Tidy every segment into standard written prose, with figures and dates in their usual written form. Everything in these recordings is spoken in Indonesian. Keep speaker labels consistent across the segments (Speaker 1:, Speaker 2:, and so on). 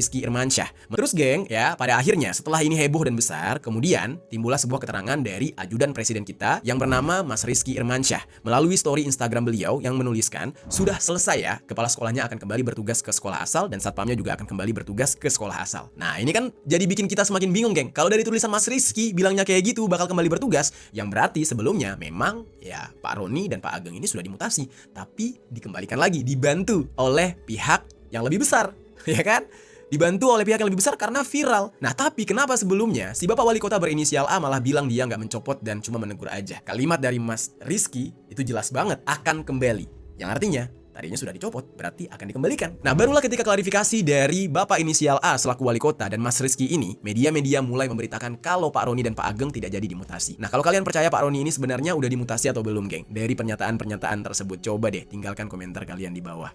Speaker 1: Rizky Irmansyah. Terus geng, ya pada akhirnya setelah ini heboh dan besar, kemudian timbullah sebuah keterangan dari ajudan presiden kita yang bernama Mas Rizky Irmansyah melalui story Instagram beliau yang menuliskan, sudah selesai ya, kepala sekolahnya akan kembali bertugas ke sekolah asal dan satpamnya juga akan kembali bertugas ke sekolah asal. Nah ini kan jadi bikin kita semakin bingung geng. Kalau dari tulisan Mas Rizky bilangnya kayak gitu bakal kembali bertugas, yang berarti sebelumnya memang ya Pak Roni dan Pak Ageng ini sudah dimutasi, tapi dikembalikan lagi, dibantu oleh pihak yang lebih besar, ya kan? Dibantu oleh pihak yang lebih besar karena viral. Nah tapi kenapa sebelumnya si Bapak Wali Kota berinisial A malah bilang dia nggak mencopot dan cuma menegur aja? Kalimat dari Mas Rizky itu jelas banget akan kembali. Yang artinya tadinya sudah dicopot, berarti akan dikembalikan. Nah barulah ketika klarifikasi dari Bapak inisial A selaku Wali Kota dan Mas Rizky ini, media-media mulai memberitakan kalau Pak Roni dan Pak Ageng tidak jadi dimutasi. Nah kalau kalian percaya Pak Roni ini sebenarnya udah dimutasi atau belum geng? Dari pernyataan-pernyataan tersebut, coba deh tinggalkan komentar kalian di bawah.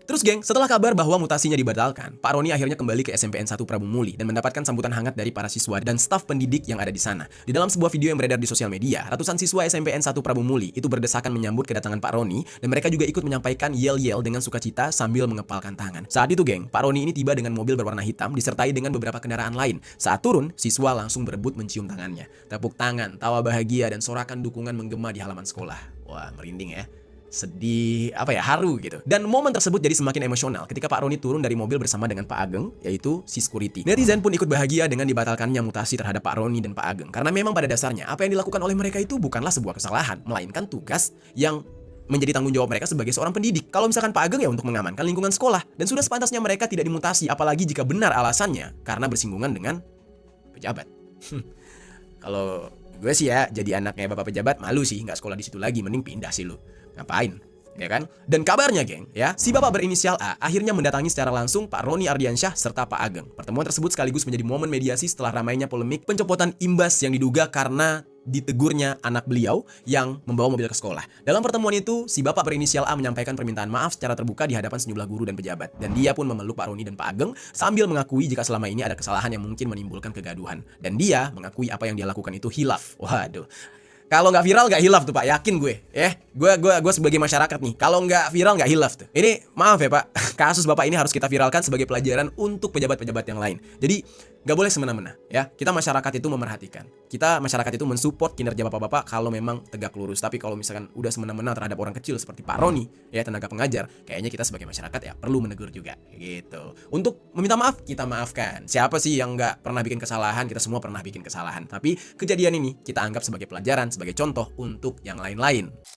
Speaker 1: Terus geng, setelah kabar bahwa mutasinya dibatalkan, Pak Roni akhirnya kembali ke SMPN 1 Prabu Muli dan mendapatkan sambutan hangat dari para siswa dan staf pendidik yang ada di sana. Di dalam sebuah video yang beredar di sosial media, ratusan siswa SMPN 1 Prabu Muli itu berdesakan menyambut kedatangan Pak Roni dan mereka juga ikut menyampaikan yel-yel dengan sukacita sambil mengepalkan tangan. Saat itu geng, Pak Roni ini tiba dengan mobil berwarna hitam disertai dengan beberapa kendaraan lain. Saat turun, siswa langsung berebut mencium tangannya. Tepuk tangan, tawa bahagia dan sorakan dukungan menggema di halaman sekolah. Wah, merinding ya. Sedih, haru gitu. Dan momen tersebut jadi semakin emosional ketika Pak Roni turun dari mobil bersama dengan Pak Ageng, yaitu si security. Netizen pun ikut bahagia dengan dibatalkannya mutasi terhadap Pak Roni dan Pak Ageng. Karena memang pada dasarnya apa yang dilakukan oleh mereka itu bukanlah sebuah kesalahan, melainkan tugas yang menjadi tanggung jawab mereka sebagai seorang pendidik. Kalau misalkan Pak Ageng ya untuk mengamankan lingkungan sekolah. Dan sudah sepantasnya mereka tidak dimutasi, apalagi jika benar alasannya karena bersinggungan dengan pejabat. Kalau gue sih ya jadi anaknya bapak pejabat malu sih nggak sekolah di situ lagi, mending pindah sih lu. Ngapain? Ya kan? Dan kabarnya geng, ya, si bapak berinisial A akhirnya mendatangi secara langsung Pak Roni Ardiansyah serta Pak Ageng. Pertemuan tersebut sekaligus menjadi momen mediasi setelah ramainya polemik pencopotan Imbas yang diduga karena ditegurnya anak beliau yang membawa mobil ke sekolah. Dalam pertemuan itu, si bapak berinisial A menyampaikan permintaan maaf secara terbuka di hadapan sejumlah guru dan pejabat. Dan dia pun memeluk Pak Roni dan Pak Ageng sambil mengakui jika selama ini ada kesalahan yang mungkin menimbulkan kegaduhan. Dan dia mengakui apa yang dia lakukan itu hilaf. Waduh. Kalau nggak viral nggak hilaf tuh Pak, yakin gue. Gue sebagai masyarakat nih, kalau nggak viral nggak hilaf tuh. Ini maaf ya Pak, kasus Bapak ini harus kita viralkan sebagai pelajaran untuk pejabat-pejabat yang lain. Jadi nggak boleh semena-mena ya. Kita masyarakat itu memerhatikan. Kita masyarakat itu mensupport kinerja bapak-bapak kalau memang tegak lurus. Tapi kalau misalkan udah semena-mena terhadap orang kecil seperti Pak Roni ya, tenaga pengajar, kayaknya kita sebagai masyarakat ya perlu menegur juga gitu. Untuk meminta maaf, kita maafkan. Siapa sih yang nggak pernah bikin kesalahan? Kita semua pernah bikin kesalahan. Tapi kejadian ini kita anggap sebagai pelajaran, sebagai contoh untuk yang lain-lain.